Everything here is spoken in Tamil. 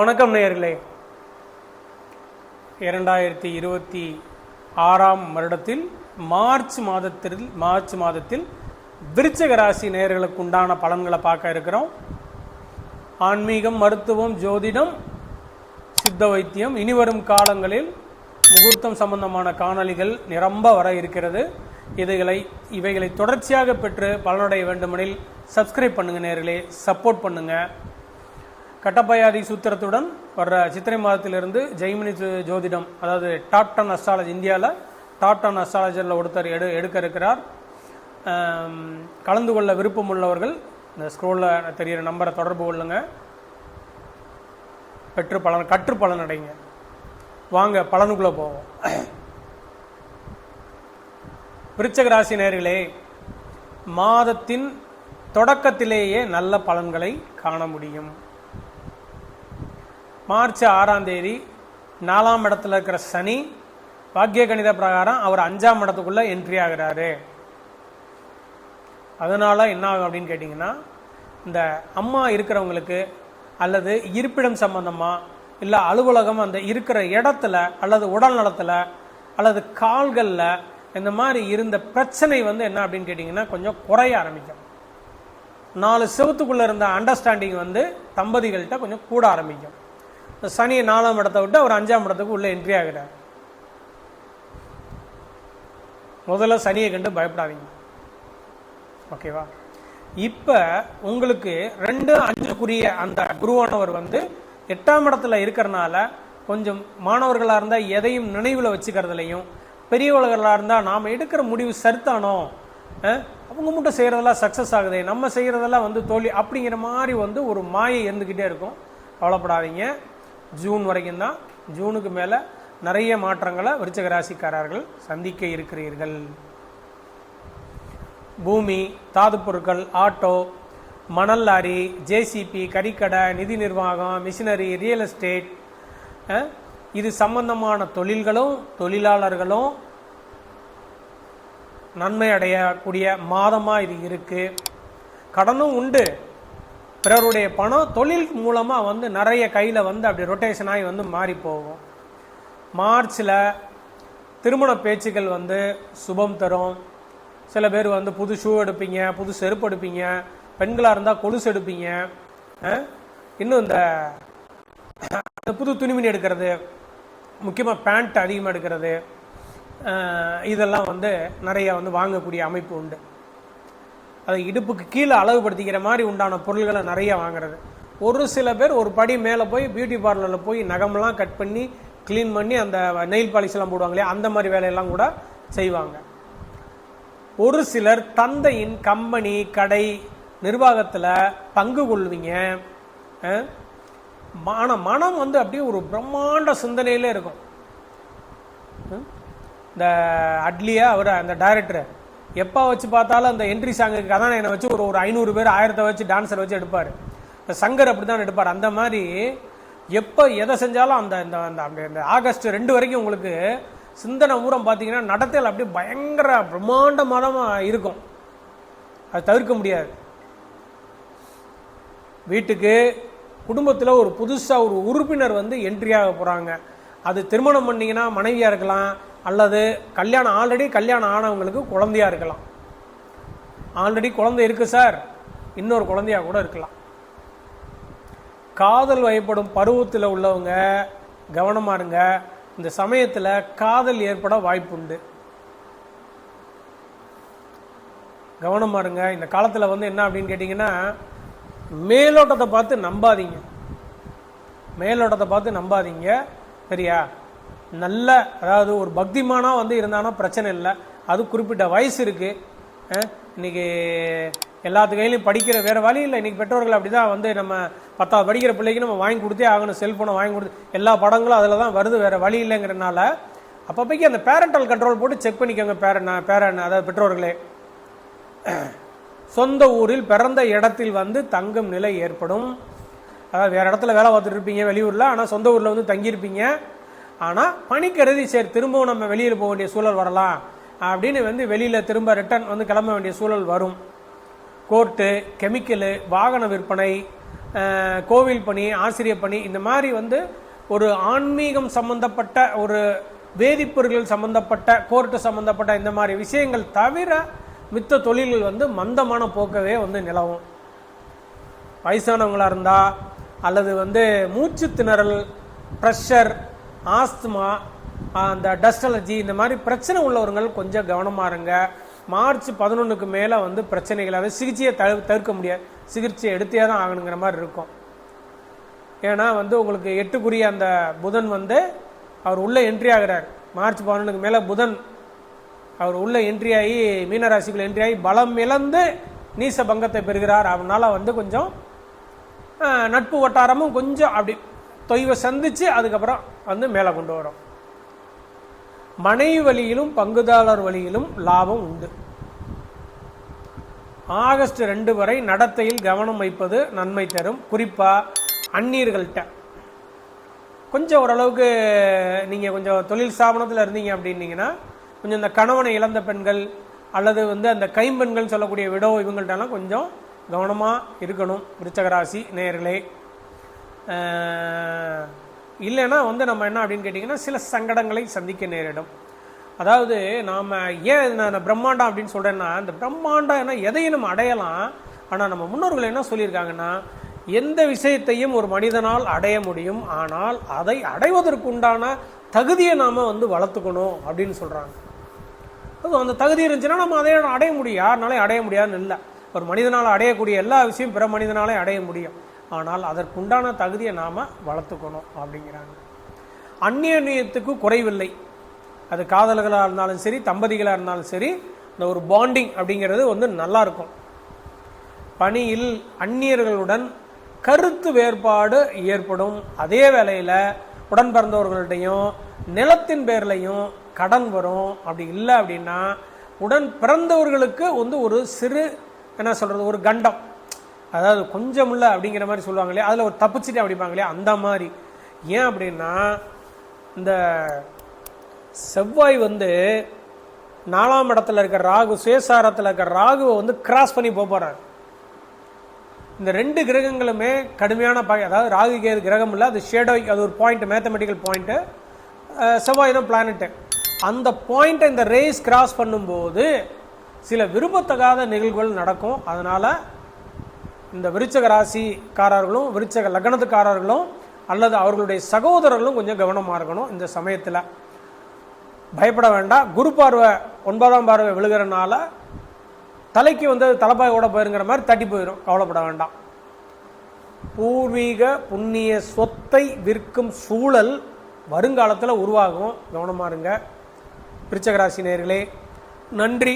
வணக்கம் நேயர்களே. 2026 வருடத்தில் மார்ச் மாதத்தில் விருச்சிக ராசி நேயர்களுக்கு உண்டான பலன்களை பார்க்க இருக்கிறோம். ஆன்மீகம், மருத்துவம், ஜோதிடம், சித்த வைத்தியம், இனிவரும் காலங்களில் முகூர்த்தம் சம்பந்தமான காணொளிகள் நிரம்ப வர இருக்கிறது. இவைகளை தொடர்ச்சியாக பெற்று பலனடைய வேண்டுமெனில் சப்ஸ்கிரைப் பண்ணுங்க நேயர்களே, சப்போர்ட் பண்ணுங்க. கட்டப்பயாதி சூத்திரத்துடன் வர்ற சித்திரை மாதத்திலிருந்து ஜெய்மினி ஜோதிடம், அதாவது டாப் 10 அஸ்ட்ராலஜி, இந்தியாவில் டாப் 10 அஸ்ட்ராலஜரில் ஒருத்தர் எடுக்க இருக்கிறார். கலந்து கொள்ள விருப்பம் உள்ளவர்கள் இந்த ஸ்க்ரோலில் தெரிகிற நம்பரை தொடர்பு கொள்ளுங்க, கற்று பலன் அடைங்க. வாங்க பலனுக்குள்ளே போவோம். விருச்சிக ராசி நேயர்களே, மாதத்தின் தொடக்கத்திலேயே நல்ல பலன்களை காண முடியும். மார்ச் 6ஆம் தேதி 4ஆம் இடத்துல இருக்கிற சனி பாக்கிய கணித பிரகாரம் அவர் 5ஆம் இடத்துக்குள்ள என்ட்ரி ஆகிறாரு. அதனால என்ன ஆகும் அப்படின்னு கேட்டிங்கன்னா, இந்த அம்மா இருக்கிறவங்களுக்கு அல்லது இருப்பிடம் சம்பந்தமா இல்லை அலுவலகம் அந்த இருக்கிற இடத்துல அல்லது உடல் நலத்தில் அல்லது கால்களில் இந்த மாதிரி இருந்த பிரச்சனை என்ன அப்படின்னு கேட்டிங்கன்னா கொஞ்சம் குறைய ஆரம்பிக்கும். 4 செவத்துக்குள்ளே இருந்த அண்டர்ஸ்டாண்டிங் தம்பதிகள்கிட்ட கொஞ்சம் கூட ஆரம்பிக்கும். சனி 4ஆம் இடத்தை விட்டு அவர் 5ஆம் இடத்துக்கு உள்ள என்ட்ரி ஆகிறார். முதல்ல சனியை கண்டு பயப்படாதீங்க, ஓகேவா? இப்போ உங்களுக்கு 2-5க்குரிய அந்த குருவானவர் 8ஆம் இடத்துல இருக்கிறனால கொஞ்சம் மாணவர்களாக இருந்தால் எதையும் நினைவில் வச்சுக்கிறதுலையும், பெரியவர்களாக இருந்தால் நாம் எடுக்கிற முடிவு சரித்தானோ, அவங்க மட்டும் செய்கிறதெல்லாம் சக்ஸஸ் ஆகுது, நம்ம செய்கிறதெல்லாம் தோல்வி அப்படிங்கிற மாதிரி ஒரு மாயை இருந்துக்கிட்டே இருக்கும். கவலைப்படாதீங்க, ஜூன் வரைக்கும் தான். ஜூனுக்கு மேலே நிறைய மாற்றங்களை விருச்சிக ராசிக்காரர்கள் சந்திக்க இருக்கிறீர்கள். பூமி, தாது பொருட்கள், ஆட்டோ, மணல் லாரி, ஜேசிபி, கறிக்கடை, நிதி நிர்வாகம், மிஷினரி, ரியல் எஸ்டேட், இது சம்பந்தமான தொழில்களும் தொழிலாளர்களும் நன்மை அடையக்கூடிய மாதமாக இது இருக்கு. கடனும் உண்டு. பிறருடைய பணம் தொழில் மூலமாக நிறைய கையில் அப்படி ரொட்டேஷன் ஆகி மாறி போகும். மார்ச்சில் திருமண பேச்சுக்கள் சுபம் தரும். சில பேர் புது ஷூ எடுப்பீங்க, புது செருப்பு எடுப்பீங்க, பெண்களாக இருந்தால் கொலுசு எடுப்பீங்க, இன்னும் இந்த புது துணிமணி எடுக்கிறது, முக்கியமாக பேண்ட் அதிகமாக எடுக்கிறது, இதெல்லாம் நிறைய வாங்கக்கூடிய அமைப்பு உண்டு. அதை இடுப்புக்கு கீழே அளவுபடுத்திக்கிற மாதிரி உண்டான பொருள்களை நிறைய வாங்குறது. ஒரு சில பேர் ஒரு படி மேலே போய் பியூட்டி பார்லரில் போய் நகமெல்லாம் கட் பண்ணி க்ளீன் பண்ணி அந்த நெயில் பாலிஷ்லாம் போடுவாங்க இல்லையா, அந்த மாதிரி வேலையெல்லாம் கூட செய்வாங்க. ஒரு சிலர் தந்தையின் கம்பெனி, கடை நிர்வாகத்தில் பங்கு கொள்வீங்க. மனம் அப்படியே ஒரு பிரம்மாண்ட சிந்தனையிலே இருக்கும். இந்த அட்லியா அவர் அந்த டைரக்டர் எப்போ வச்சு பார்த்தாலும் அந்த என்ட்ரி சாங்குக்கு கதாநாயகனை வச்சு ஒரு 500 பேர் 1000 வச்சு டான்ஸர் வச்சு எடுப்பார். இந்த சங்கர் அப்படி தான் எடுப்பார். அந்த மாதிரி எப்போ எதை செஞ்சாலும் அந்த அந்த ஆகஸ்ட் 2 வரைக்கும் உங்களுக்கு சிந்தனை ஊரம் பார்த்தீங்கன்னா நடத்தையில் அப்படியே பயங்கர பிரம்மாண்டமாக இருக்கும். அது தவிர்க்க முடியாது. வீட்டுக்கு குடும்பத்தில் ஒரு புதுசாக ஒரு உறுப்பினர் என்ட்ரியாக போகிறாங்க. அது திருமணம் பண்ணிங்கன்னா மனைவியாக இருக்கலாம், அல்லது ஆல்ரெடி கல்யாணம் ஆனவங்களுக்கு குழந்தையா இருக்கலாம். ஆல்ரெடி குழந்தை இருக்கு சார், இன்னொரு குழந்தையா கூட இருக்கலாம். காதல் வயப்படும் பருவத்தில் உள்ளவங்க கவனமா இருங்க. இந்த சமயத்தில் காதல் ஏற்பட வாய்ப்புண்டு. கவனமா இருங்க. இந்த காலத்தில் என்ன அப்படின்னு கேட்டீங்கன்னா, மேலோட்டத்தை பார்த்து நம்பாதீங்க. சரியா? நல்ல, அதாவது ஒரு பக்திமானா இருந்தானா பிரச்சனை இல்லை. அது குறிப்பிட்ட வயசு இருக்கு. இன்னைக்கு எல்லாத்து கையிலையும் படிக்கிற வேற வழி இல்லை. இன்னைக்கு பெற்றோர்கள் அப்படிதான் நம்ம 10வது படிக்கிற பிள்ளைக்கு நம்ம வாங்கி கொடுத்தே ஆகணும். செல்போனை வாங்கி கொடுத்து எல்லா படங்களும் அதில் தான் வருது, வேற வழி இல்லைங்கிறனால அப்பப்போக்கி அந்த பேரண்டல் கண்ட்ரோல் போட்டு செக் பண்ணிக்கோங்க. அதாவது பெற்றோர்களே, சொந்த ஊரில் பிறந்த இடத்தில் தங்கும் நிலை ஏற்படும். அதாவது வேற இடத்துல வேலை பார்த்துட்டு இருப்பீங்க வெளியூர்ல, ஆனால் சொந்த ஊர்ல தங்கியிருப்பீங்க. ஆனால் பணிக்கருதி சரி திரும்பவும் நம்ம வெளியில் போக வேண்டிய சூழல் வரலாம் அப்படின்னு வெளியில் திரும்ப ரிட்டர்ன் கிளம்ப வேண்டிய சூழல் வரும். கோர்ட்டு, கெமிக்கலு, வாகன விற்பனை, கோவில் பணி, ஆசிரியர் பணி, இந்த மாதிரி வந்து ஒரு ஆன்மீகம் சம்பந்தப்பட்ட, ஒரு வேதிப்பொருட்கள் சம்பந்தப்பட்ட, கோர்ட்டு சம்பந்தப்பட்ட இந்த மாதிரி விஷயங்கள் தவிர மித்த தொழில்கள் வந்து மந்தமான போக்கவே வந்து நிலவும். வயசானவங்களாக இருந்தால் அல்லது வந்து மூச்சு திணறல், ப்ரெஷர், ஆஸ்துமா, அந்த டஸ்ட் அலர்ஜி, இந்த மாதிரி பிரச்சனை உள்ளவர்கள் கொஞ்சம் கவனமாக இருங்க. மார்ச் 11க்கு மேலே வந்து பிரச்சனைகள், அதாவது சிகிச்சையை தவிர்க்க முடியாது, சிகிச்சை எடுத்தே தான் ஆகணுங்கிற மாதிரி இருக்கும். ஏன்னா வந்து உங்களுக்கு 8க்குரிய அந்த புதன் வந்து அவர் உள்ளே என்ட்ரி ஆகிறார். மார்ச் 11க்கு மேலே புதன் அவர் உள்ள என்ட்ரி ஆகி மீனராசிக்குள்ள என்ட்ரி ஆகி பலம் இழந்து நீச பங்கத்தை பெறுகிறார். அவனால வந்து கொஞ்சம் நட்பு வட்டாரமும் கொஞ்சம் அப்படி தொய்வை சந்திச்சு அதுக்கப்புறம் வந்து மேலே கொண்டு வரும். மனைவி வழியிலும் பங்குதாரர் வழியிலும் லாபம் உண்டு. ஆகஸ்ட் 2 வரை நடத்தையில் கவனம் வைப்பது நன்மை தரும். குறிப்பாக அந்நியர்கள்ட்ட கொஞ்சம் ஓரளவுக்கு நீங்கள் கொஞ்சம் தொழில் ஸ்தாபனத்தில் இருந்தீங்க அப்படின்னீங்கன்னா கொஞ்சம் இந்த கணவனை இழந்த பெண்கள் அல்லது வந்து அந்த கைம்பெண்கள் சொல்லக்கூடிய விடோ இவங்கள்ட்டெல்லாம் கொஞ்சம் கவனமாக இருக்கணும். விருச்சகராசி நேயர்களே, இல்லைன்னா வந்து நம்ம என்ன அப்படின்னு கேட்டிங்கன்னா சில சங்கடங்களை சந்திக்க நேரிடும். அதாவது நாம் ஏன் நான் பிரம்மாண்டம் அப்படின்னு சொல்கிறேன்னா, இந்த பிரம்மாண்டம் என்ன எதையும் நம்ம அடையலாம். ஆனால் நம்ம முன்னோர்கள் என்ன சொல்லியிருக்காங்கன்னா, எந்த விஷயத்தையும் ஒரு மனிதனால் அடைய முடியும், ஆனால் அதை அடைவதற்கு உண்டான தகுதியை நாம் வந்து வளர்த்துக்கணும் அப்படின்னு சொல்கிறாங்க. அது அந்த தகுதி இருந்துச்சுன்னா நம்ம அதை அடைய முடியும். யாருனாலே அடைய முடியாதுன்னு இல்லை. ஒரு மனிதனால் அடையக்கூடிய எல்லா விஷயம் பிற மனிதனாலே அடைய முடியும். ஆனால் அதற்குண்டான தகுதியை நாம் வளர்த்துக்கணும் அப்படிங்கிறாங்க. அந்நியத்துக்கு குறைவில்லை. அது காதல்களாக இருந்தாலும் சரி, தம்பதிகளாக இருந்தாலும் சரி, இந்த ஒரு பாண்டிங் அப்படிங்கிறது வந்து நல்லா இருக்கும். பணியில் அந்நியர்களுடன் கருத்து வேறுபாடு ஏற்படும். அதே வேளையில் உடன் பிறந்தவர்களுடையும் நிலத்தின் பேர்லையும் கடன் வரும். அப்படி இல்லை அப்படின்னா உடன் பிறந்தவர்களுக்கு வந்து ஒரு சிறு என்ன சொல்கிறது, ஒரு கண்டம், அதாவது கொஞ்சம் இல்லை அப்படிங்கிற மாதிரி சொல்லுவாங்க இல்லையா, அதில் ஒரு தப்பிச்சுட்டு அப்படிப்பாங்க இல்லையா, அந்த மாதிரி. ஏன் அப்படின்னா இந்த செவ்வாய் வந்து 4ஆம் இடத்துல இருக்க ராகு, சுயசாரத்தில் இருக்க ராகுவை வந்து கிராஸ் பண்ணி போகிறார். இந்த 2 கிரகங்களுமே கடுமையான அதாவது ராகு கேது கிரகம் இல்லை, அது ஷேடோ, அது ஒரு பாயிண்ட், மேத்தமெட்டிக்கல் பாயிண்ட்டு. செவ்வாய் தான் பிளானட்டு. அந்த பாயிண்ட்டை இந்த ரேஸ் கிராஸ் பண்ணும்போது சில விரும்பத்தகாத நிகழ்வுகள் நடக்கும். அதனால் இந்த விருச்சக ராசிக்காரர்களும் விருச்சக லக்னத்துக்காரர்களும் அல்லது அவர்களுடைய சகோதரர்களும் கொஞ்சம் கவனமாக இருக்கணும். இந்த சமயத்தில் பயப்பட வேண்டாம். குரு பார்வை 9ஆம் பார்வை விழுகிறனால தலைக்கு வந்து தலைப்பாயோட போயிருங்கிற மாதிரி தட்டி போயிடும், கவலைப்பட வேண்டாம். பூர்வீக புண்ணிய சொத்தை விற்கும் சூழல் வருங்காலத்தில் உருவாகும், கவனமாக இருங்க விருச்சக ராசி நேயர்களே. நன்றி.